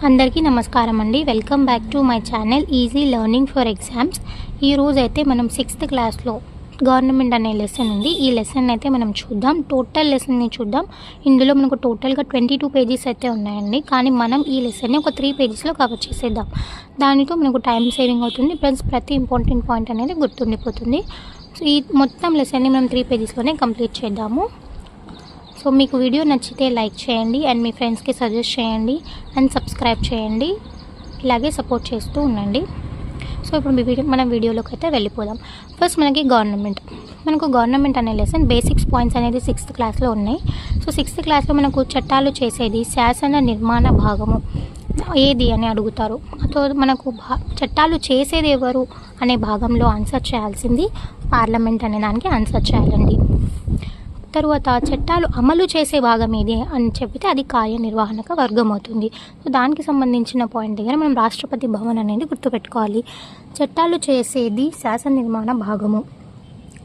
అందరికీ నమస్కారం అండి. Welcome back to my channel easy learning for exams. ఈ రోజు అయితే మనం 6th క్లాస్లో గవర్నమెంట్ అనే లెసన్ ఉంది. ఈ లెసన్ అయితే మనం చూద్దాం. టోటల్ లెసన్ని చూద్దాం. ఇందులో మనకు టోటల్గా 22 పేజెస్ అయితే ఉన్నాయండి. కానీ మనం ఈ లెసన్ని ఒక 3 పేజెస్లో కవర్ చేసేద్దాం. దానితో మనకు టైం సేవింగ్ అవుతుంది, ప్లస్ ప్రతి ఇంపార్టెంట్ పాయింట్ అనేది గుర్తుండిపోతుంది. సో ఈ మొత్తం లెసన్ని మనం 3 పేజెస్లోనే కంప్లీట్ చేద్దాము. సో మీకు వీడియో నచ్చితే లైక్ చేయండి అండ్ మీ ఫ్రెండ్స్కి సజెస్ట్ చేయండి అండ్ సబ్స్క్రైబ్ చేయండి. ఇలాగే సపోర్ట్ చేస్తూ ఉండండి. సో ఇప్పుడు మనం వీడియోలోకి అయితే వెళ్ళిపోదాం. ఫస్ట్ మనకి గవర్నమెంట్ అనే లెసన్ బేసిక్స్ పాయింట్స్ అనేది 6th క్లాస్లో ఉన్నాయి. సో 6th క్లాస్లో మనకు చట్టాలు చేసేది శాసన నిర్మాణ భాగము ఏది అని అడుగుతారు. సో మనకు చట్టాలు చేసేది ఎవరు అనే భాగంలో ఆన్సర్ చేయాల్సింది పార్లమెంట్ అనే దానికి ఆన్సర్ చేయాలండి. తరువాత చట్టాలు అమలు చేసే భాగం ఏది అని చెప్తే అది కార్యనిర్వాహక వర్గం అవుతుంది. సో దానికి సంబంధించిన పాయింట్ దగ్గర మనం రాష్ట్రపతి భవన్ అనేది గుర్తుపెట్టుకోవాలి. చట్టాలు చేసేది శాసన నిర్మాణ భాగము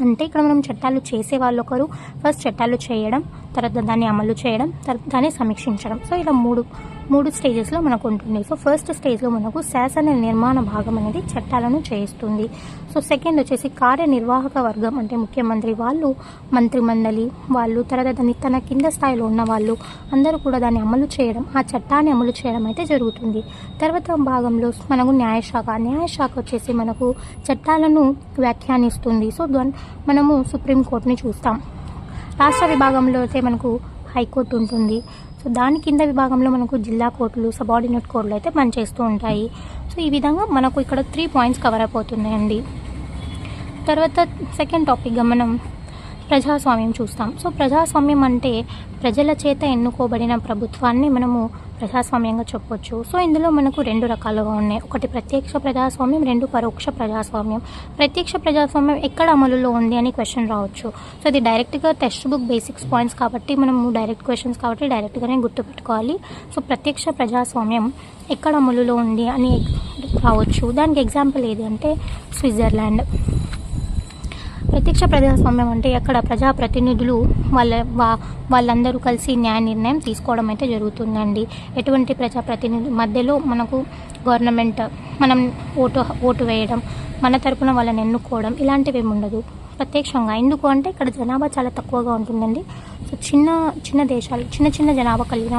అంటే ఇక్కడ మనం చట్టాలు చేసే వాళ్ళు ఒకరు, ఫస్ట్ చట్టాలు చేయడం, తర్వాత దాన్ని అమలు చేయడం, తర్వాత దాన్ని సమీక్షించడం. సో ఇలా మూడు స్టేజెస్లో మనకు ఉంటుంది. సో ఫస్ట్ స్టేజ్లో మనకు శాసన నిర్మాణ భాగం అనేది చట్టాలను చేస్తుంది. సో సెకండ్ వచ్చేసి కార్యనిర్వాహక వర్గం అంటే ముఖ్యమంత్రి వాళ్ళు, మంత్రిమండలి వాళ్ళు, తర్వాత తన కింద స్థాయిలో ఉన్న వాళ్ళు అందరూ కూడా దాన్ని అమలు చేయడం, ఆ చట్టాన్ని అమలు చేయడం అయితే జరుగుతుంది. తర్వాత భాగంలో మనకు న్యాయశాఖ వచ్చేసి మనకు చట్టాలను వ్యాఖ్యానిస్తుంది. సో మనము సుప్రీంకోర్టుని చూస్తాం. రాష్ట్ర విభాగంలో అయితే మనకు హైకోర్టు ఉంటుంది. సో దాని కింద విభాగంలో మనకు జిల్లా కోర్టులు, సబార్డినేట్ కోర్టులు అయితే పనిచేస్తూ ఉంటాయి. సో ఈ విధంగా మనకు ఇక్కడ 3 పాయింట్స్ కవర్ అయిపోతున్నాయండి. తర్వాత సెకండ్ టాపిక్గా మనం ప్రజాస్వామ్యం చూస్తాం. సో ప్రజాస్వామ్యం అంటే ప్రజల చేత ఎన్నుకోబడిన ప్రభుత్వాన్ని మనము ప్రజాస్వామ్యంగా చెప్పొచ్చు. సో ఇందులో మనకు 2 రకాలుగా ఉన్నాయి. ఒకటి ప్రత్యక్ష ప్రజాస్వామ్యం, 2 పరోక్ష ప్రజాస్వామ్యం. ప్రత్యక్ష ప్రజాస్వామ్యం ఎక్కడ అమలులో ఉంది అని క్వశ్చన్ రావచ్చు. సో ఇది డైరెక్ట్గా టెక్స్ట్ బుక్ బేసిక్స్ పాయింట్స్ కాబట్టి మనము డైరెక్ట్ క్వశ్చన్స్ కాబట్టి డైరెక్ట్గానే గుర్తుపెట్టుకోవాలి. సో ప్రత్యక్ష ప్రజాస్వామ్యం ఎక్కడ అమలులో ఉంది అని రావచ్చు. దానికి ఎగ్జాంపుల్ ఏది అంటే స్విట్జర్లాండ్. ప్రత్యక్ష ప్రజాస్వామ్యం అంటే అక్కడ ప్రజాప్రతినిధులు వాళ్ళందరూ కలిసి న్యాయ నిర్ణయం తీసుకోవడం అయితే జరుగుతుందండి. ఎటువంటి ప్రజాప్రతినిధి మధ్యలో మనకు గవర్నమెంట్ మనం ఓటు వేయడం, మన తరపున వాళ్ళని ఎన్నుకోవడం ఇలాంటివి ఏమి ఉండదు ప్రత్యక్షంగా. ఎందుకు అంటే ఇక్కడ జనాభా చాలా తక్కువగా ఉంటుందండి. సో చిన్న జనాభా కలిగిన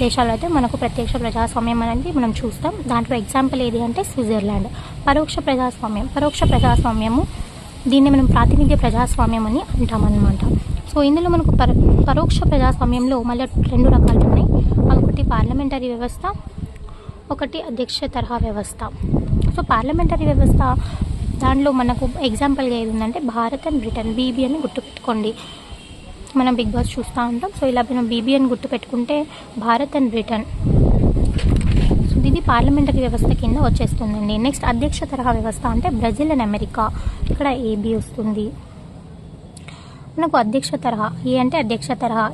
దేశాలు అయితే మనకు ప్రత్యక్ష ప్రజాస్వామ్యం అనేది మనం చూస్తాం. దాంట్లో ఎగ్జాంపుల్ ఏది అంటే స్విట్జర్లాండ్. పరోక్ష ప్రజాస్వామ్యము దీన్ని మనం ప్రాతినిధ్య ప్రజాస్వామ్యం అని అంటామన్నమాట. సో ఇందులో మనకు పరోక్ష ప్రజాస్వామ్యంలో మళ్ళీ 2 రకాలు ఉన్నాయి. ఒకటి పార్లమెంటరీ వ్యవస్థ, ఒకటి అధ్యక్ష తరహా వ్యవస్థ. సో పార్లమెంటరీ వ్యవస్థ దాంట్లో మనకు ఎగ్జాంపుల్గా ఏది ఉందంటే భారత్ అండ్ బ్రిటన్, బీబీ అని గుర్తుపెట్టుకోండి. మనం బిగ్ బాస్ చూస్తూ ఉంటాం. సో ఇలా మనం బీబీ అని గుర్తుపెట్టుకుంటే భారత్ అండ్ బ్రిటన్, ఇది పార్లమెంటరీ వ్యవస్థ కింద వచ్చేస్తుందండి. నెక్స్ట్ అధ్యక్ష తరహా వ్యవస్థ అంటే బ్రెజిల్ అండ్ అమెరికా, ఇక్కడ ఏబీ వస్తుంది. మనకు అధ్యక్ష తరహా ఏ అంటే అధ్యక్ష తరహా,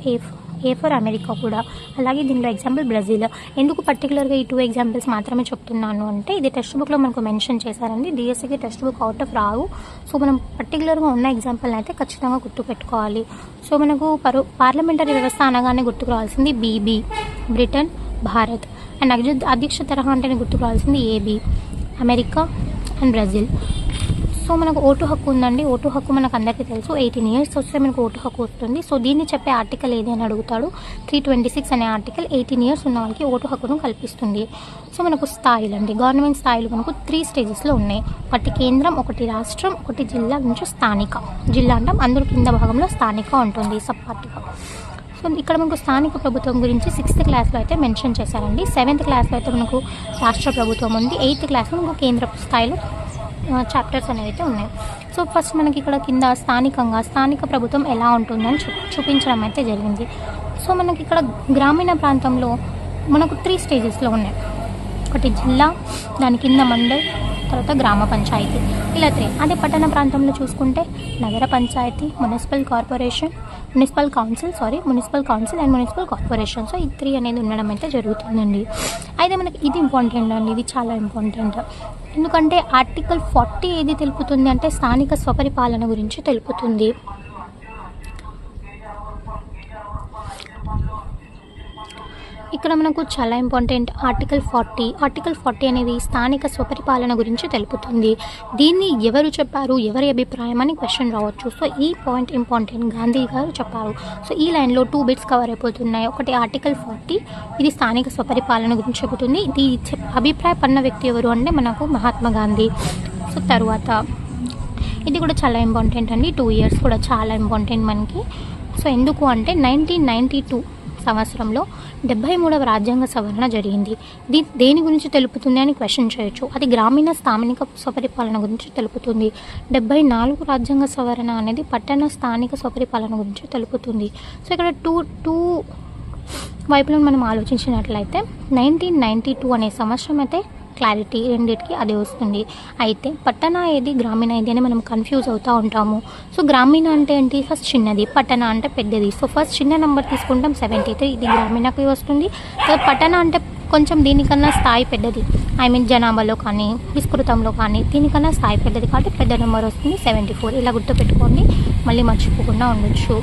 ఏ ఫర్ అమెరికా కూడా. అలాగే దీనిలో ఎగ్జాంపుల్ బ్రెజిల్. ఎందుకు పర్టికులర్గా ఈ 2 ఎగ్జాంపుల్స్ మాత్రమే చెప్తున్నాను అంటే ఇది టెక్స్ట్ బుక్లో మనకు మెన్షన్ చేశారండి. డిఎస్సికి text book out of Rao. So మనం పర్టికులర్గా ఉన్న ఎగ్జాంపుల్ని అయితే ఖచ్చితంగా గుర్తుపెట్టుకోవాలి. సో మనకు పార్లమెంటరీ వ్యవస్థ అనగానే గుర్తుకు రావాల్సింది బీబీ, బ్రిటన్, భారత్. అండ్ అధ్యక్ష తరహా అంటే గుర్తుకు రావాల్సింది AB, America and Brazil. So మనకు ఓటు హక్కు ఉందండి. ఓటు హక్కు మనకు అందరికీ తెలుసు. 18 years వస్తే మనకు ఓటు హక్కు వస్తుంది. సో దీన్ని చెప్పే ఆర్టికల్ ఏది అని అడుగుతాడు. 326 అనే ఆర్టికల్ 18 years ఉన్న వాళ్ళకి ఓటు హక్కును కల్పిస్తుంది. సో మనకు స్థాయిలు అండి, గవర్నమెంట్ స్థాయిలు మనకు 3 స్టేజెస్లో ఉన్నాయి. ఒకటి కేంద్రం, ఒకటి రాష్ట్రం, ఒకటి జిల్లా నుంచి స్థానిక. జిల్లా అంటే అందరూ కింద భాగంలో స్థానిక ఉంటుంది సబ్ పార్టీగా. సో ఇక్కడ మనకు స్థానిక ప్రభుత్వం గురించి 6th క్లాస్లో అయితే మెన్షన్ చేశారండి. 7th క్లాస్లో అయితే మనకు రాష్ట్ర ప్రభుత్వం ఉంది. 8th క్లాస్లో మనకు కేంద్ర స్థాయిలో చాప్టర్స్ అనేవి అయితే ఉన్నాయి. సో ఫస్ట్ మనకి ఇక్కడ కింద స్థానిక ప్రభుత్వం ఎలా ఉంటుందని చూపించడం అయితే జరిగింది. సో మనకి ఇక్కడ గ్రామీణ ప్రాంతంలో మనకు 3 స్టేజెస్లో ఉన్నాయి. ఒకటి జిల్లా, దాని కింద మండల్, తర్వాత గ్రామ పంచాయతీ, ఇలా 3. అదే పట్టణ ప్రాంతంలో చూసుకుంటే నగర పంచాయతీ, municipal council and municipal corporation. So ఈ 3 అనేది ఉండడం అయితే జరుగుతుందండి. అయితే మనకి ఇది ఇంపార్టెంట్ అండి, ఇది చాలా ఇంపార్టెంట్. ఎందుకంటే ఆర్టికల్ 40 ఏది తెలుపుతుంది అంటే స్థానిక స్వపరిపాలన గురించి తెలుపుతుంది. ఇక్కడ మనకు చాలా ఇంపార్టెంట్ ఆర్టికల్ 40 అనేది స్థానిక స్వపరిపాలన గురించి తెలుపుతుంది. దీన్ని ఎవరు చెప్పారు, ఎవరి అభిప్రాయం అని క్వశ్చన్ రావచ్చు. సో ఈ పాయింట్ ఇంపార్టెంట్, గాంధీ గారు చెప్పారు. సో ఈ లైన్లో 2 బిట్స్ కవర్ అయిపోతున్నాయి. ఒకటి ఆర్టికల్ 40, ఇది స్థానిక స్వపరిపాలన గురించి చెబుతుంది. ఇది అభిప్రాయపడిన వ్యక్తి ఎవరు అంటే మనకు మహాత్మా గాంధీ. సో తర్వాత ఇది కూడా చాలా ఇంపార్టెంట్ అండి, 2 ఇయర్స్ కూడా చాలా ఇంపార్టెంట్ మనకి. సో ఎందుకు అంటే 1992 సంవత్సరంలో 73వ రాజ్యాంగ సవరణ జరిగింది. దేని గురించి తెలుపుతుంది అని క్వశ్చన్ చేయొచ్చు. అది గ్రామీణ స్థానిక స్వపరిపాలన గురించి తెలుపుతుంది. 74 రాజ్యాంగ సవరణ అనేది పట్టణ స్థానిక స్వపరిపాలన గురించి తెలుపుతుంది. సో ఇక్కడ టూ వైపులను మనం ఆలోచించినట్లయితే 1992 అనే సంవత్సరం అయితే క్లారిటీ రెండింటికి అదే వస్తుంది. అయితే పట్టణ ఏది, గ్రామీణ ఏది అని మనం కన్ఫ్యూజ్ అవుతూ ఉంటాము. సో గ్రామీణ అంటే ఏంటి, ఫస్ట్ చిన్నది, పట్టణ అంటే పెద్దది. సో ఫస్ట్ చిన్న నెంబర్ తీసుకుంటాం 73, ఇది గ్రామీణకి వస్తుంది. సో పట్టణ అంటే కొంచెం దీనికన్నా స్థాయి పెద్దది, జనాభాలో కానీ విస్తృతంలో కానీ దీనికన్నా స్థాయి పెద్దది కాబట్టి పెద్ద నెంబర్ వస్తుంది 74. ఇలా గుర్తుపెట్టుకోండి, మళ్ళీ మర్చిపోకుండా ఉండొచ్చు.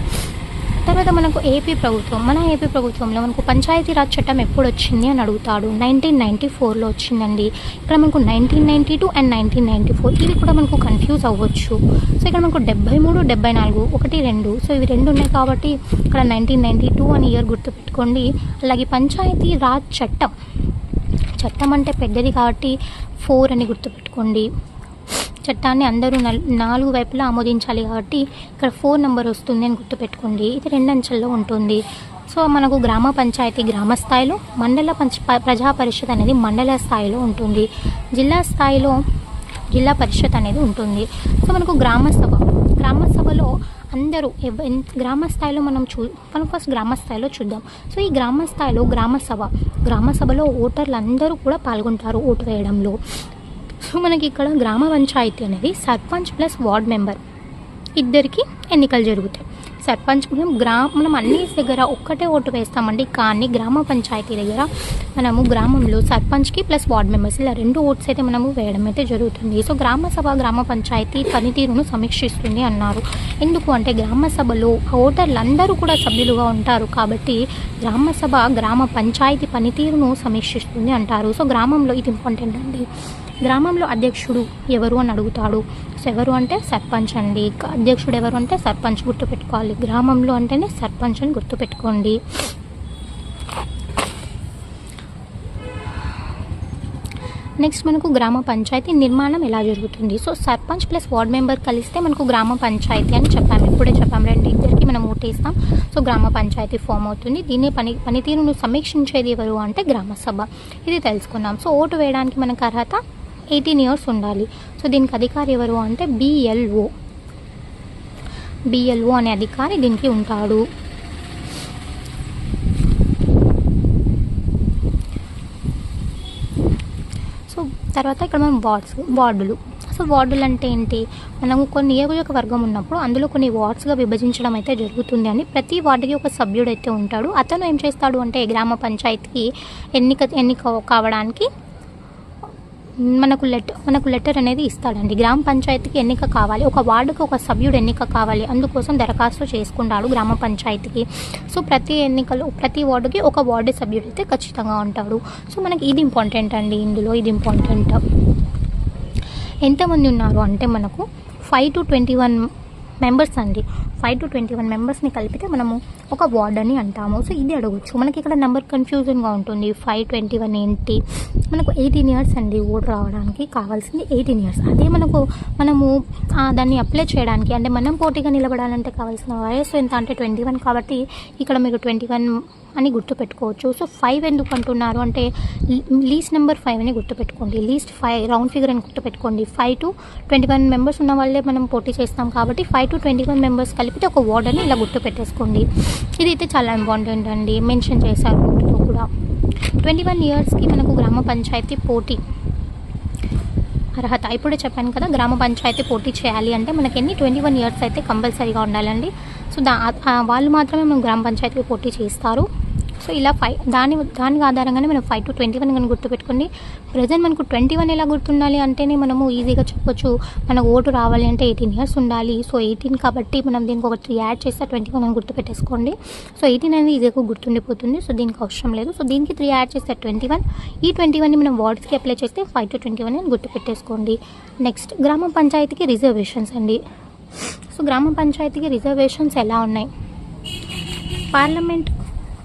తర్వాత మనకు ఏపీ ప్రభుత్వంలో మనకు పంచాయతీరాజ్ చట్టం ఎప్పుడు వచ్చింది అని అడుగుతాడు. 1994లో వచ్చిందండి. ఇక్కడ మనకు 1992 అండ్ 1994 ఇవి కూడా మనకు కన్ఫ్యూజ్ అవ్వచ్చు. సో ఇక్కడ మనకు 73, 74, 1, 2, సో ఇవి 2 ఉన్నాయి కాబట్టి ఇక్కడ 1992 అని ఇయర్ గుర్తుపెట్టుకోండి. అలాగే పంచాయతీరాజ్ చట్టం అంటే పెద్దది కాబట్టి 4 అని గుర్తుపెట్టుకోండి. చట్టాన్ని అందరూ 4 వైపులా ఆమోదించాలి కాబట్టి ఇక్కడ 4 నెంబర్ వస్తుంది అని గుర్తుపెట్టుకోండి. ఇది 2 అంచెల్లో ఉంటుంది. సో మనకు గ్రామ పంచాయతీ గ్రామ స్థాయిలో, మండల ప్రజా పరిషత్ అనేది మండల స్థాయిలో ఉంటుంది, జిల్లా స్థాయిలో జిల్లా పరిషత్ అనేది ఉంటుంది. సో మనకు గ్రామ సభలో అందరూ గ్రామ స్థాయిలో మనం ఫస్ట్ గ్రామ స్థాయిలో చూద్దాం. సో ఈ గ్రామ స్థాయిలో గ్రామ సభలో ఓటర్లు అందరూ కూడా పాల్గొంటారు ఓటు వేయడంలో. సో మనకి ఇక్కడ గ్రామ పంచాయతీ అనేది సర్పంచ్ ప్లస్ వార్డ్ మెంబర్ ఇద్దరికి ఎన్నికలు జరుగుతాయి. సర్పంచ్ మనం అన్ని దగ్గర ఒక్కటే ఓటు వేస్తామండి, కానీ గ్రామ పంచాయతీ దగ్గర మనము గ్రామంలో సర్పంచ్కి ప్లస్ వార్డ్ మెంబర్స్ ఇలా 2 ఓట్స్ అయితే మనము వేయడం అయితే జరుగుతుంది. సో గ్రామ సభ గ్రామ పంచాయతీ పనితీరును సమీక్షిస్తుంది అన్నారు. ఎందుకు అంటే గ్రామ సభలో ఓటర్లు అందరూ కూడా సభ్యులుగా ఉంటారు కాబట్టి గ్రామ సభ గ్రామ పంచాయతీ పనితీరును సమీక్షిస్తుంది అంటారు. సో గ్రామంలో ఇది ఇంపార్టెంట్ అండి. గ్రామంలో అధ్యక్షుడు ఎవరు అని అడుగుతాడు. సో ఎవరు అంటే సర్పంచ్ అండి. అధ్యక్షుడు ఎవరు అంటే సర్పంచ్ గుర్తుపెట్టుకోవాలి. గ్రామంలో అంటేనే సర్పంచ్ అని గుర్తుపెట్టుకోండి. నెక్స్ట్ మనకు గ్రామ పంచాయతీ నిర్మాణం ఎలా జరుగుతుంది. So sarpanch plus ward member కలిస్తే మనకు గ్రామ పంచాయతీ అని చెప్పాము, ఇప్పుడే చెప్పాము. ఇద్దరికి మనం ఓటేస్తాం. సో గ్రామ పంచాయతీ ఫామ్ అవుతుంది. దీన్ని పనితీరును సమీక్షించేది ఎవరు అంటే గ్రామ సభ. ఇది తెలుసుకున్నాం. సో ఓటు వేయడానికి మనకు అర్హత 18 ఇయర్స్ ఉండాలి. సో దీనికి అధికారి ఎవరు అంటే బిఎల్ఓ అనే అధికారి దీనికి ఉంటాడు. సో తర్వాత ఇక్కడ మనం వార్డులు. సో వార్డులు అంటే ఏంటి, మనము కొన్ని నియోజకవర్గం ఉన్నప్పుడు అందులో కొన్ని వార్డ్స్గా విభజించడం అయితే జరుగుతుంది అని. ప్రతి వార్డుకి ఒక సభ్యుడు అయితే ఉంటాడు. అతను ఏం చేస్తాడు అంటే గ్రామ పంచాయతీకి ఎన్నిక కావడానికి మనకు లెటర్ అనేది ఇస్తాడండి. గ్రామ పంచాయతీకి ఎన్నిక కావాలి, ఒక వార్డుకి ఒక సభ్యుడు ఎన్నిక కావాలి, అందుకోసం దరఖాస్తు చేసుకుంటాడు గ్రామ పంచాయతీకి. సో ప్రతి వార్డుకి ఒక వార్డు సభ్యుడు అయితే ఖచ్చితంగా ఉంటాడు. సో మనకి ఇది ఇంపార్టెంట్ అండి. ఇందులో ఇది ఇంపార్టెంట్. ఎంతమంది ఉన్నారు అంటే మనకు 5 to 21 మెంబర్స్ అండి. 5 to 21 మెంబర్స్ని కలిపితే మనము ఒక వార్డ్ అని అంటాము. సో ఇది అడగచ్చు. మనకి ఇక్కడ నెంబర్ కన్ఫ్యూజన్గా ఉంటుంది. 521 ఏంటి, మనకు 18 ఇయర్స్ అండి ఓటు రావడానికి కావాల్సింది 18 ఇయర్స్. అదే మనము దాన్ని అప్లై చేయడానికి అంటే మనం పోటీగా నిలబడాలంటే కావాల్సిన వయసు ఎంత అంటే 21 కాబట్టి ఇక్కడ మీరు 21 అని గుర్తుపెట్టుకోవచ్చు. సో 5 ఎందుకు అంటున్నారు అంటే లీస్ట్ నెంబర్ 5 అని గుర్తుపెట్టుకోండి. లీస్ట్ 5 రౌండ్ ఫిగర్ అని గుర్తుపెట్టుకోండి. 5 to 21 మెంబర్స్ ఉన్న వాళ్ళే మనం పోటీ చేస్తాం కాబట్టి 5 to 21 మెంబర్స్ కలిపితే ఒక వార్డ్ అని ఇలా గుర్తుపెట్టేసుకోండి. ఇది అయితే చాలా ఇంపార్టెంట్ అండి, మెన్షన్ చేశారు నోట్లో కూడా. 21 ఇయర్స్కి మనకు గ్రామ పంచాయతీ పోటీ అర్హత ఇప్పుడే చెప్పాను కదా. గ్రామ పంచాయతీ పోటీ చేయాలి అంటే మనకి 21 ఇయర్స్ అయితే కంపల్సరీగా ఉండాలండి. సో వాళ్ళు మాత్రమే మనం గ్రామ పంచాయతీ పోటీ చేస్తారు. సో ఇలా దానికి ఆధారంగానే మనం 5 to 21 కానీ గుర్తుపెట్టుకోండి. ప్రజెంట్ మనకు 21 ఎలా గుర్తుండాలి అంటేనే మనము ఈజీగా చెప్పొచ్చు. మనకు ఓటు రావాలి అంటే 18 years ఉండాలి. సో 18 కాబట్టి మనం దీనికి ఒక 3 యాడ్ చేస్తే 21 అని గుర్తుపెట్టేసుకోండి. సో 18 అనేది ఈజీగా గుర్తుండిపోతుంది. సో దీనికి అవసరం లేదు. సో దీనికి 3 యాడ్ చేస్తే 21. ఈ 21ని మనం వార్డ్స్కి అప్లై చేస్తే 5 to 21 అని గుర్తుపెట్టేసుకోండి. నెక్స్ట్ గ్రామ పంచాయతీకి రిజర్వేషన్స్ అండి. సో గ్రామ పంచాయతీకి రిజర్వేషన్స్ ఎలా ఉన్నాయి? పార్లమెంట్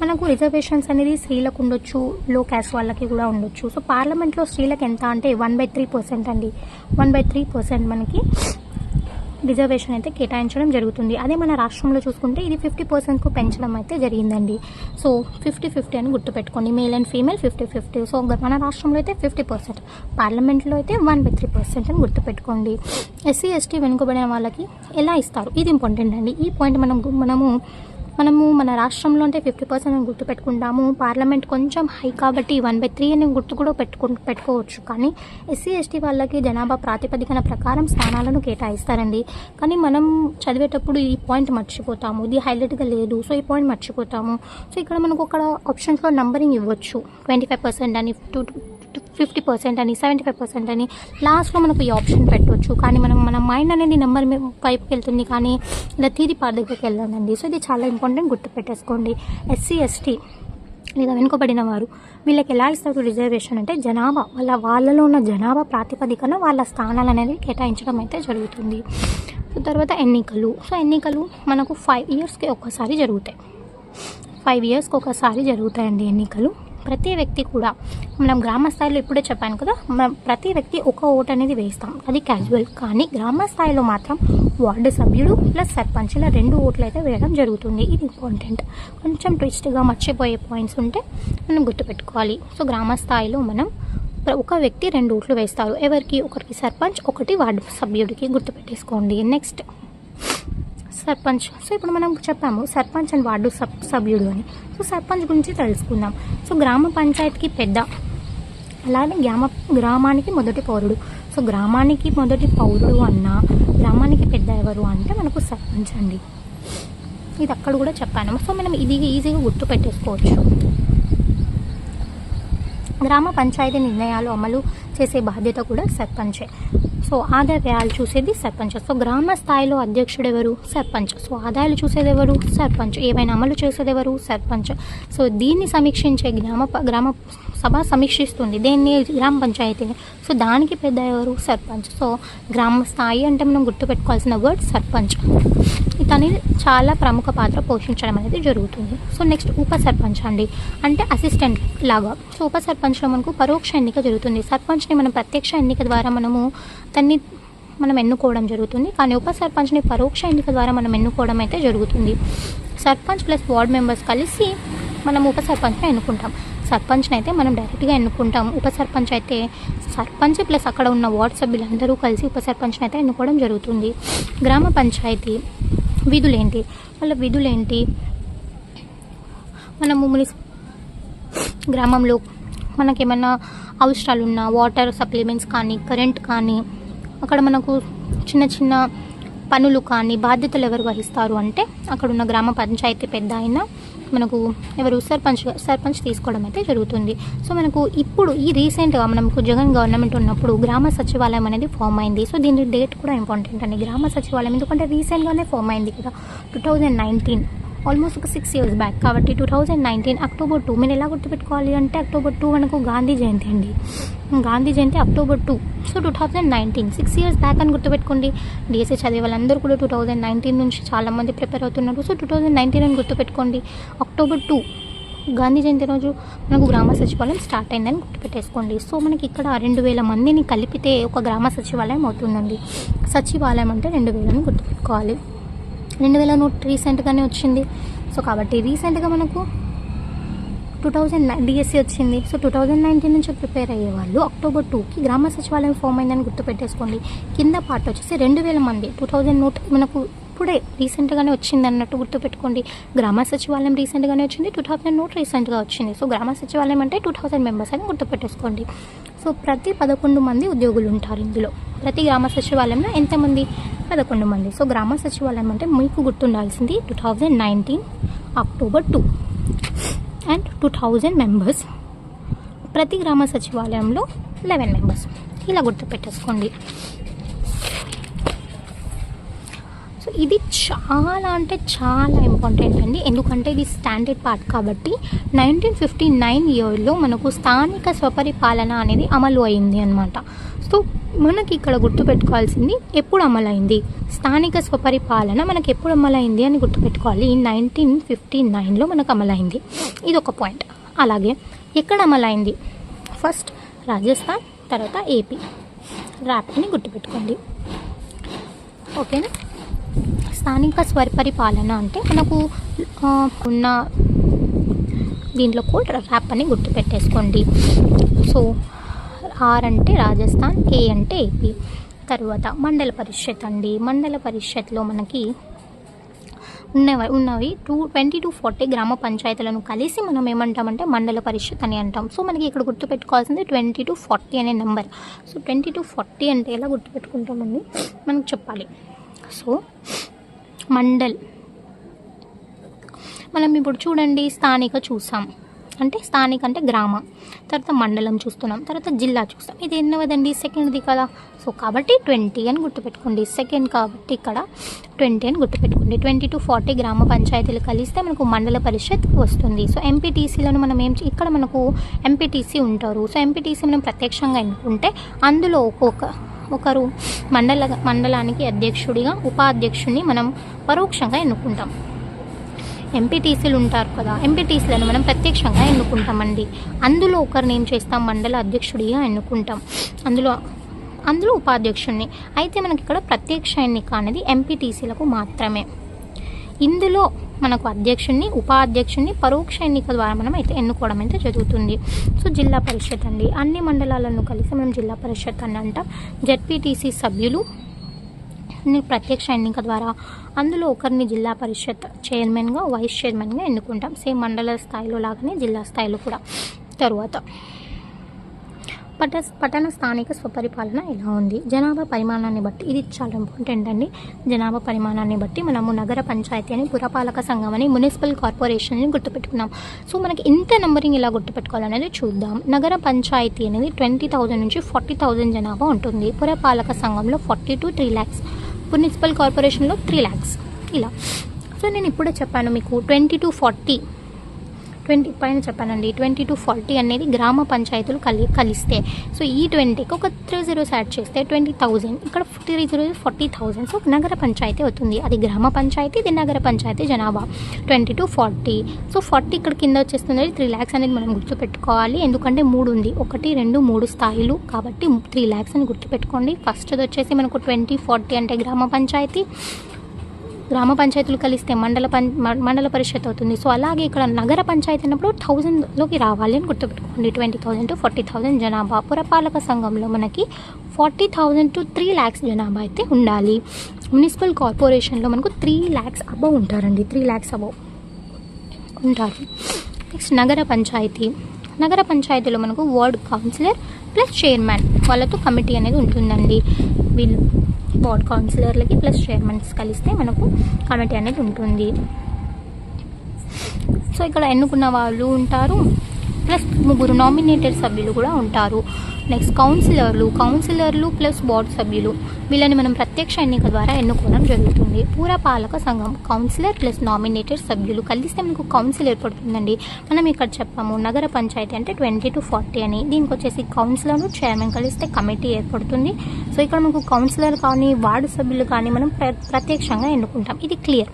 మనకు రిజర్వేషన్స్ అనేది స్త్రీలకు ఉండొచ్చు, లో క్యాస్ట్ వాళ్ళకి కూడా ఉండొచ్చు. సో పార్లమెంట్లో స్త్రీలకు ఎంత అంటే 1/3% అండి. 1/3% మనకి రిజర్వేషన్ అయితే కేటాయించడం జరుగుతుంది. అదే మన రాష్ట్రంలో చూసుకుంటే ఇది 50%కు పెంచడం అయితే జరిగిందండి. సో 50-50 అని గుర్తుపెట్టుకోండి. Male and female 50-50. సో మన రాష్ట్రంలో అయితే 50%, పార్లమెంట్లో అయితే 1/3% అని గుర్తుపెట్టుకోండి. ఎస్సీ ఎస్టీ వెనుకబడిన వాళ్ళకి ఎలా ఇస్తారు, ఇది ఇంపార్టెంట్ అండి. ఈ పాయింట్ మనము మన రాష్ట్రంలో అంటే 50% అని గుర్తుపెట్టుకుంటాము. పార్లమెంట్ కొంచెం హై కాబట్టి 1/3 అని గుర్తు కూడా పెట్టుకోవచ్చు. కానీ ఎస్సీ ఎస్టీ వాళ్ళకి జనాభా ప్రాతిపదికన ప్రకారం స్థానాలను కేటాయిస్తారండి. కానీ మనం చదివేటప్పుడు ఈ పాయింట్ మర్చిపోతాము. ఇది హైలైట్గా లేదు. సో ఈ పాయింట్ మర్చిపోతాము. సో ఇక్కడ మనకు ఒక ఆప్షన్స్లో నంబరింగ్ ఇవ్వచ్చు. 25% అని, 50% అని, 75% అని లాస్ట్లో మనకు ఈ ఆప్షన్ పెట్టవచ్చు. కానీ మన మైండ్ అనేది నెంబర్ వైపుకి వెళ్తుంది, కానీ ఇలా తీరి పార్ దగ్గరికి వెళ్ళాలండి. సో ఇది చాలా ఇంపార్టెంట్, గుర్తుపెట్టేసుకోండి. ఎస్సీ ఎస్టీ లేదా వెనుకబడిన వారు వీళ్ళకి ఎలా ఇస్తారు రిజర్వేషన్ అంటే జనాభా వాళ్ళలో ఉన్న జనాభా ప్రాతిపదికన వాళ్ళ స్థానాలు అనేది కేటాయించడం అయితే జరుగుతుంది. సో తర్వాత ఎన్నికలు. సో ఎన్నికలు మనకు 5 yearsకి ఒకసారి జరుగుతాయి. 5 yearsకి ఒకసారి జరుగుతాయండి ఎన్నికలు. ప్రతి వ్యక్తి కూడా మనం గ్రామ స్థాయిలో ఇప్పుడే చెప్పాను కదా, మనం ప్రతి వ్యక్తి ఒక ఓటు అనేది వేస్తాం, అది క్యాజువల్. కానీ గ్రామ స్థాయిలో మాత్రం వార్డు సభ్యుడు ప్లస్ సర్పంచ్ ఇలా 2 ఓట్లు అయితే వేయడం జరుగుతుంది. ఇది ఇంపార్టెంట్. కొంచెం ట్విస్ట్గా మర్చిపోయే పాయింట్స్ ఉంటే మనం గుర్తుపెట్టుకోవాలి. సో గ్రామ స్థాయిలో మనం ఒక వ్యక్తి 2 ఓట్లు వేస్తారు. ఎవరికి? ఒకరికి సర్పంచ్, ఒకటి వార్డు సభ్యుడికి, గుర్తుపెట్టేసుకోండి. నెక్స్ట్ సర్పంచ్. సో ఇప్పుడు మనం చెప్పాము సర్పంచ్ అండ్ వార్డు సభ్యుడు అని. సో సర్పంచ్ గురించి తెలుసుకుందాం. సో గ్రామ పంచాయతీకి పెద్ద, అలానే గ్రామానికి మొదటి పౌరుడు. సో గ్రామానికి మొదటి పౌరుడు అన్నా గ్రామానికి పెద్ద ఎవరు అంటే మనకు సర్పంచ్ అండి. ఇది అక్కడ కూడా చెప్పాను. సో మనం ఇది ఈజీగా గుర్తు పెట్టేసుకోవచ్చు. గ్రామ పంచాయతీ నిర్ణయాలు అమలు చేసే బాధ్యత కూడా సర్పంచే. సో ఆదాయ వ్యయాలు చూసేది సర్పంచ్. సో గ్రామ స్థాయిలో అధ్యక్షుడు ఎవరు? సర్పంచ్. సో ఆదాయాలు చూసేది ఎవరు? సర్పంచ్. ఏవైనా అమలు చేసేది ఎవరు? సర్పంచ్. సో దీన్ని సమీక్షించే గ్రామ సభ సమీక్షిస్తుంది దేన్ని? గ్రామ పంచాయతీని. సో దానికి పెద్ద ఎవరు? సర్పంచ్. సో గ్రామ స్థాయి అంటే మనం గుర్తుపెట్టుకోవాల్సిన వర్డ్ సర్పంచ్. ఇతని చాలా ప్రముఖ పాత్ర పోషించడం అనేది జరుగుతుంది. సో నెక్స్ట్ ఉప సర్పంచ్ అండి, అంటే అసిస్టెంట్ లాగా. సో ఉప సర్పంచ్లో మనకు పరోక్ష ఎన్నిక జరుగుతుంది. సర్పంచ్ని మనం ప్రత్యక్ష ఎన్నిక ద్వారా మనం ఎన్నుకోవడం జరుగుతుంది. కానీ ఉప సర్పంచ్ని పరోక్ష ఎన్నిక ద్వారా మనం ఎన్నుకోవడం అయితే జరుగుతుంది. సర్పంచ్ ప్లస్ వార్డ్ మెంబర్స్ కలిసి మనం ఉప సర్పంచ్ని ఎన్నుకుంటాం. సర్పంచ్ని అయితే మనం డైరెక్ట్గా ఎన్నుకుంటాం. ఉప సర్పంచ్ అయితే సర్పంచ్ ప్లస్ అక్కడ ఉన్న వార్డ్ సభ్యులందరూ కలిసి ఉప సర్పంచ్ని అయితే ఎన్నుకోవడం జరుగుతుంది. గ్రామ పంచాయతీ విధులేంటి? వాళ్ళ విధులేంటి? మనము గ్రామంలో మనకేమైనా అవసరాలు ఉన్నా, వాటర్ సప్లిమెంట్స్ కానీ, కరెంట్ కానీ, అక్కడ మనకు చిన్న చిన్న పనులు కానీ బాధ్యతలు ఎవరు వహిస్తారు అంటే అక్కడ ఉన్న గ్రామ పంచాయతీ పెద్ద అయినా మనకు ఎవరు? సర్పంచ్ తీసుకోవడం అయితే జరుగుతుంది. సో మనకు ఇప్పుడు ఈ రీసెంట్గా మనకు జగన్ గవర్నమెంట్ ఉన్నప్పుడు గ్రామ సచివాలయం అనేది ఫామ్ అయింది. సో దీని డేట్ కూడా ఇంపార్టెంట్ అండి. గ్రామ సచివాలయం ఎందుకంటే రీసెంట్గానే ఫామ్ అయింది కదా, 2019, ఆల్మోస్ట్ ఒక 6 years బ్యాక్. కాబట్టి 2019 October 2. మీరు ఎలా గుర్తుపెట్టుకోవాలి అంటే October 2 మనకు గాంధీ జయంతి అండి. గాంధీ జయంతి October 2. సో 2019, 6 years బ్యాక్ అని గుర్తుపెట్టుకోండి. డిఎస్సీ చదివే వాళ్ళందరూ కూడా 2019 నుంచి చాలామంది ప్రిపేర్ అవుతున్నారు. సో 2019 అని గుర్తుపెట్టుకోండి. October 2 గాంధీ జయంతి రోజు మనకు గ్రామ సచివాలయం స్టార్ట్ అయిందని గుర్తుపెట్టేసుకోండి. సో మనకి ఇక్కడ 2000 మందిని కలిపితే ఒక గ్రామ సచివాలయం అవుతుందండి. సచివాలయం అంటే 2000 అని గుర్తుపెట్టుకోవాలి. 2000 నోట్ రీసెంట్గానే వచ్చింది. సో కాబట్టి రీసెంట్గా మనకు 2009 డిఎస్సీ వచ్చింది. సో 2019 నుంచి ప్రిపేర్ అయ్యేవాళ్ళు October 2కి గ్రామ సచివాలయం ఫామ్ అయిందని గుర్తుపెట్టేసుకోండి. కింద పార్ట్ వచ్చేసి 2000 మంది. 2000 నోట్ మనకు ఇప్పుడే రీసెంట్గానే వచ్చింది అన్నట్టు గుర్తుపెట్టుకోండి. గ్రామ సచివాలయం రీసెంట్గానే వచ్చింది, 2000 నోట్ రీసెంట్గా వచ్చింది. సో గ్రామ సచివాలయం అంటే 2000 మెంబర్స్ అని గుర్తుపెట్టేసుకోండి. సో ప్రతి 11 మంది ఉద్యోగులు ఉంటారు ఇందులో. ప్రతి గ్రామ సచివాలయంలో ఎంతమంది? 11 మంది. సో గ్రామ సచివాలయం అంటే మీకు గుర్తుండాల్సింది 2019 October 2. And 2000 members. ప్రతి గ్రామ సచివాలయంలో 11 మెంబర్స్. ఇలా గుర్తుపెట్టేసుకోండి. సో ఇది చాలా అంటే చాలా ఇంపార్టెంట్ అండి, ఎందుకంటే ఇది స్టాండర్డ్ పార్ట్ కాబట్టి. 1959 ఇయర్లో మనకు స్థానిక స్వపరిపాలన అనేది అమలు అయింది అనమాట. సో మనకి ఇక్కడ గుర్తుపెట్టుకోవాల్సింది ఎప్పుడు అమలైంది, స్థానిక స్వపరిపాలన మనకి ఎప్పుడు అమలైంది అని గుర్తుపెట్టుకోవాలి. 1959లో మనకు అమలైంది. ఇది ఒక పాయింట్. అలాగే ఎక్కడ అమలైంది, ఫస్ట్ రాజస్థాన్, తర్వాత ఏపీ. ర్యాప్ని గుర్తుపెట్టుకోండి, ఓకేనా. స్థానిక స్వపరిపాలన అంటే మనకు ఉన్న దీంట్లో కూడా ర్యాప్ అని గుర్తుపెట్టేసుకోండి. సో ఆర్ అంటే రాజస్థాన్, ఏ అంటే ఏపీ. తర్వాత మండల పరిషత్ అండి. మండల పరిషత్లో మనకి ఉన్నవి 20 to 40 గ్రామ పంచాయతీలను కలిసి మనం ఏమంటామంటే మండల పరిషత్ అని అంటాం. సో మనకి ఇక్కడ గుర్తుపెట్టుకోవాల్సింది 20 to 40 అనే నెంబర్. సో 20 to 40 అంటే ఎలా గుర్తుపెట్టుకుంటామండి మనకు చెప్పాలి. సో మండల్ మనం ఇప్పుడు చూడండి, స్థానిక చూసాం అంటే స్థానిక అంటే గ్రామ, తర్వాత మండలం చూస్తున్నాం, తర్వాత జిల్లా చూస్తాం. ఇది ఎన్నవదండి, సెకండ్ది కదా. సో కాబట్టి 20 అని గుర్తుపెట్టుకోండి. సెకండ్ కాబట్టి ఇక్కడ 20 అని గుర్తుపెట్టుకోండి. 20 to 40 గ్రామ పంచాయతీలు కలిస్తే మనకు మండల పరిషత్ వస్తుంది. సో ఎంపీటీసీలను మనం ఇక్కడ మనకు ఎంపీటీసీ ఉంటారు. సో ఎంపీటీసీ మనం ప్రత్యక్షంగా ఎన్నుకుంటే అందులో ఒకరు మండలానికి అధ్యక్షుడిగా, ఉపాధ్యక్షుడిని మనం పరోక్షంగా ఎన్నుకుంటాం. ఎంపీటీసీలు ఉంటారు కదా, ఎంపీటీసీలను మనం ప్రత్యక్షంగా ఎన్నుకుంటామండి. అందులో ఒకరిని ఏం చేస్తాం, మండల అధ్యక్షుడిగా ఎన్నుకుంటాం, అందులో ఉపాధ్యక్షుడిని. అయితే మనకి ఇక్కడ ప్రత్యక్ష ఎన్నిక అనేది ఎంపీటీసీలకు మాత్రమే. ఇందులో మనకు అధ్యక్షుడిని, ఉపాధ్యక్షుడిని పరోక్ష ఎన్నిక ద్వారా మనం అయితే ఎన్నుకోవడం అయితే జరుగుతుంది. సో జిల్లా పరిషత్ అండి, అన్ని మండలాలను కలిసి మనం జిల్లా పరిషత్ అని అంటాం. జెడ్పీటీసీ సభ్యులు ప్రత్యక్ష ఎన్నిక ద్వారా అందులో ఒకరిని జిల్లా పరిషత్ చైర్మన్గా, వైస్ చైర్మన్గా ఎన్నుకుంటాం. సేమ్ మండల స్థాయిలో లాగానే జిల్లా స్థాయిలో కూడా. తరువాత పట్టణ స్థానిక స్వపరిపాలన ఎలా ఉంది, జనాభా పరిమాణాన్ని బట్టి. ఇది చాలా ఇంపార్టెంట్ అండి. జనాభా పరిమాణాన్ని బట్టి మనము నగర పంచాయతీ అని, పురపాలక సంఘం అని, మున్సిపల్ కార్పొరేషన్ని గుర్తుపెట్టుకున్నాం. సో మనకి ఇంత నెంబరింగ్ ఇలా గుర్తుపెట్టుకోవాలనేది చూద్దాం. నగర పంచాయతీ అనేది 20,000 నుంచి 40,000 జనాభా ఉంటుంది. పురపాలక సంఘంలో 40 to 3 lakhs, మున్సిపల్ కార్పొరేషన్లో 3 lakhs ఇలా. సో నేను ఇప్పుడే చెప్పాను మీకు 20 to 40 పైన చెప్పానండి. 20 to 40 అనేది గ్రామ పంచాయతీలు కలిస్తే, సో ఈ 20కి ఒక 3 zeros యాడ్ చేస్తే 20,000, ఇక్కడ 3 zeros 40,000. సో నగర పంచాయతీ అవుతుంది. అది గ్రామ పంచాయతీ, ఇది నగర పంచాయతీ జనాభా 20 to 40. సో 40 ఇక్కడ కింద వచ్చేస్తుంది. 3 lakhs అనేది మనం గుర్తుపెట్టుకోవాలి, ఎందుకంటే 3 ఉంది, 1, 2, 3 స్థాయిలు కాబట్టి 3 lakhs అని గుర్తుపెట్టుకోండి. ఫస్ట్ వచ్చేసి మనకు 20, 40 అంటే గ్రామ పంచాయతీ, గ్రామ పంచాయతీలు కలిస్తే మండల పరిషత్ అవుతుంది. సో అలాగే ఇక్కడ నగర పంచాయతీ అన్నప్పుడు 1000లోకి రావాలి అని గుర్తుపెట్టుకోండి. 20,000 to 40,000 జనాభా. పురపాలక సంఘంలో మనకి 40,000 to 3 lakhs జనాభా అయితే ఉండాలి. మున్సిపల్ కార్పొరేషన్లో మనకు 3 lakhs అబవ్ ఉంటారండి, 3 lakhs అబవ్ ఉంటారు. నెక్స్ట్ నగర పంచాయతీలో మనకు వార్డ్ కౌన్సిలర్ ప్లస్ చైర్మన్ వాళ్ళతో కమిటీ అనేది ఉంటుందండి. వీళ్ళు వార్డ్ కౌన్సిలర్లకి ప్లస్ చైర్మన్స్ కలిస్తే మనకు కమిటీ అనేది ఉంటుంది. సో ఇక్కడ ఎన్నుకున్న వాళ్ళు ఉంటారు, ప్లస్ 3 నామినేటెడ్ సభ్యులు కూడా ఉంటారు. నెక్స్ట్ కౌన్సిలర్లు ప్లస్ బోర్డు సభ్యులు, వీళ్ళని మనం ప్రత్యక్ష ఎన్నిక ద్వారా ఎన్నుకోవడం జరుగుతుంది. పురపాలక సంఘం కౌన్సిలర్ ప్లస్ నామినేటెడ్ సభ్యులు కలిస్తే మనకు కౌన్సిల్ ఏర్పడుతుందండి. మనం ఇక్కడ చెప్పాము నగర పంచాయతీ అంటే 20 to 40 అని. దీనికి వచ్చేసి కౌన్సిలర్, చైర్మన్ కలిస్తే కమిటీ ఏర్పడుతుంది. సో ఇక్కడ మనకు కౌన్సిలర్ కానీ వార్డు సభ్యులు కానీ మనం ప్రత్యక్షంగా ఎన్నుకుంటాం. ఇది క్లియర్.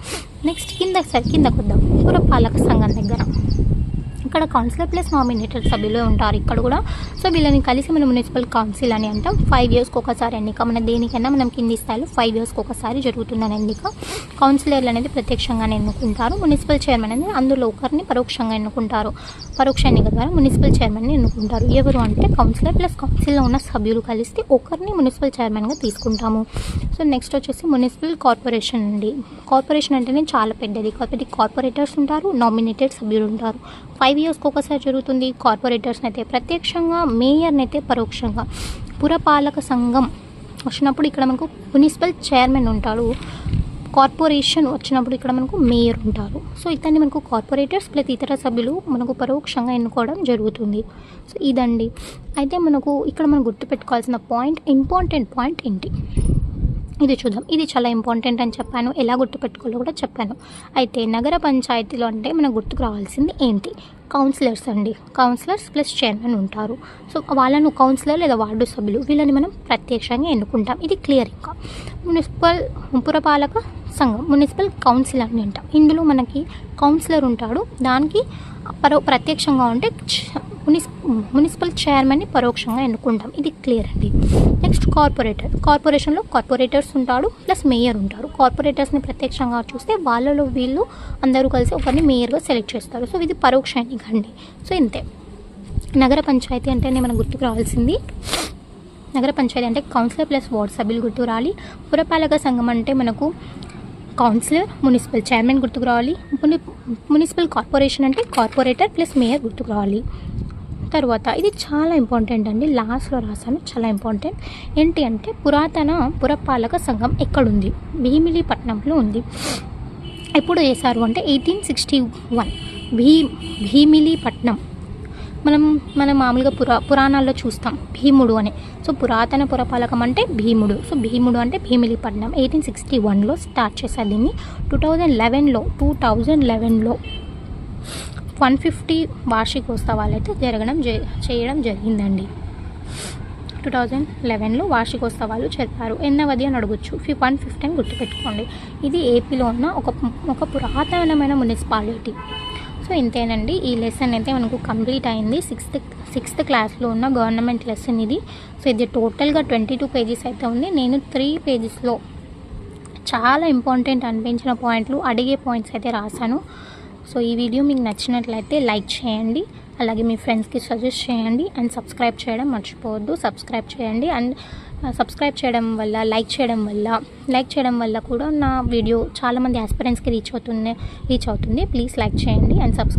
నెక్స్ట్ కిందకు వద్దాం. పురపాలక సంఘం దగ్గర ఇక్కడ కౌన్సిలర్ ప్లస్ నామినేటెడ్ సభ్యులు ఉంటారు ఇక్కడ కూడా. సో వీళ్ళని కలిసి మనం మున్సిపల్ కౌన్సిల్ అని అంటాం. 5 yearsకి ఒకసారి ఎన్నిక. మన దేనికైనా మనం కింది స్థాయిలో 5 yearsకి ఒకసారి జరుగుతుందని ఎన్నిక. కౌన్సిలర్లు అనేది ప్రత్యక్షంగానే ఎన్నుకుంటారు. మున్సిపల్ చైర్మన్ అనేది అందులో ఒకరిని పరోక్షంగా ఎన్నుకుంటారు. పరోక్ష ఎన్నిక ద్వారా మున్సిపల్ చైర్మన్ని ఎన్నుకుంటారు. ఎవరు అంటే కౌన్సిలర్ ప్లస్ కౌన్సిల్లో ఉన్న సభ్యులు కలిస్తే ఒకరిని మున్సిపల్ చైర్మన్గా తీసుకుంటాము. సో నెక్స్ట్ వచ్చేసి మున్సిపల్ కార్పొరేషన్ అండి. కార్పొరేషన్ అంటేనే చాలా పెద్దది. కాబట్టి కార్పొరేటర్స్ ఉంటారు, నామినేటెడ్ సభ్యులు ఉంటారు. 5 yearsకి ఒకసారి జరుగుతుంది. కార్పొరేటర్స్ని అయితే ప్రత్యక్షంగా, మేయర్ని అయితే పరోక్షంగా. పురపాలక సంఘం వచ్చినప్పుడు ఇక్కడ మనకు మున్సిపల్ చైర్మన్ ఉంటాడు. కార్పొరేషన్ వచ్చినప్పుడు ఇక్కడ మనకు మేయర్ ఉంటారు. సో ఇతన్ని మనకు కార్పొరేటర్స్ ప్లస్ ఇతర సభ్యులు మనకు పరోక్షంగా ఎన్నుకోవడం జరుగుతుంది. సో ఇదండి. అయితే మనకు ఇక్కడ మనం గుర్తుపెట్టుకోవాల్సిన ఇంపార్టెంట్ పాయింట్ ఏంటి ఇది చూద్దాం. ఇది చాలా ఇంపార్టెంట్ అని చెప్పాను, ఎలా గుర్తుపెట్టుకోవాలో కూడా చెప్పాను. అయితే నగర పంచాయతీలో అంటే మనకు గుర్తుకు రావాల్సింది ఏంటి? కౌన్సిలర్స్ అండి. కౌన్సిలర్స్ ప్లస్ చైర్మన్ ఉంటారు. సో వాళ్ళను కౌన్సిలర్ లేదా వార్డు సభ్యులు వీళ్ళని మనం ప్రత్యక్షంగా ఎన్నుకుంటాం. ఇది క్లియర్. ఇంకా పురపాలక సంఘం మున్సిపల్ కౌన్సిల్ అని అంటాం. ఇందులో మనకి కౌన్సిలర్ ఉంటాడు, దానికి ప్రత్యక్షంగా ఉంటే మున్సిపల్ చైర్మన్ని పరోక్షంగా ఎన్నుకుంటాం. ఇది క్లియర్ అండి. నెక్స్ట్ కార్పొరేషన్లో కార్పొరేటర్స్ ఉంటాడు ప్లస్ మేయర్ ఉంటారు. కార్పొరేటర్స్ని ప్రత్యక్షంగా చూస్తే వాళ్ళలో వీళ్ళు అందరూ కలిసి ఒకరిని మేయర్గా సెలెక్ట్ చేస్తారు. సో ఇది పరోక్ష ఎన్నిక అండి. సో ఇంతే. నగర పంచాయతీ అంటేనే మనకు గుర్తుకు రావాల్సింది, నగర పంచాయతీ అంటే కౌన్సిలర్ ప్లస్ వార్డు సభ్యులు గుర్తుకు రావాలి. పురపాలక సంఘం అంటే మనకు కౌన్సిలర్ మున్సిపల్ చైర్మన్ గుర్తుకు రావాలి. మున్సిపల్ కార్పొరేషన్ అంటే కార్పొరేటర్ ప్లస్ మేయర్ గుర్తుకు రావాలి. తర్వాత ఇది చాలా ఇంపార్టెంట్ అండి, లాస్ట్లో రాశాను, చాలా ఇంపార్టెంట్. ఏంటి అంటే పురాతన పురపాలక సంఘం ఎక్కడుంది? భీమిలీపట్నంలో ఉంది. ఎప్పుడు చేశారు అంటే 1861 భీమిలీపట్నం. మనం మామూలుగా పురాణాల్లో చూస్తాం భీముడు అని. సో పురాతన పురపాలకం అంటే భీముడు. సో భీముడు అంటే భీమిలీపట్నం. 1861లో స్టార్ట్ చేశారు దీన్ని. 2011లో 150 వార్షికోత్సవాలు అయితే చేయడం జరిగిందండి. 2011లో వార్షికోత్సవాలు జరిపారు. ఎన్నవది అని అడగొచ్చు. 150 అని గుర్తుపెట్టుకోండి. ఇది ఏపీలో ఉన్న ఒక పురాతనమైన మున్సిపాలిటీ. సో ఇంతేనండి. ఈ లెసన్ అయితే మనకు కంప్లీట్ అయింది. సిక్స్త్ క్లాస్లో ఉన్న గవర్నమెంట్ లెసన్ ఇది. సో ఇది టోటల్గా 22 పేజెస్ అయితే ఉంది. నేను 3 పేజెస్లో చాలా ఇంపార్టెంట్ అనిపించిన పాయింట్లు, అడిగే పాయింట్స్ అయితే రాశాను. సో ఈ వీడియో మీకు నచ్చినట్లయితే లైక్ చేయండి, అలాగే మీ ఫ్రెండ్స్కి సజెస్ట్ చేయండి, అండ్ సబ్స్క్రైబ్ చేయడం మర్చిపోవద్దు. సబ్స్క్రైబ్ చేయండి. అండ్ సబ్స్క్రైబ్ చేయడం వల్ల, లైక్ చేయడం వల్ల కూడా నా వీడియో చాలామంది ఆస్పిరెంట్స్కి రీచ్ అవుతుంది. ప్లీజ్ లైక్ చేయండి అండ్ సబ్స్క్రైబ్.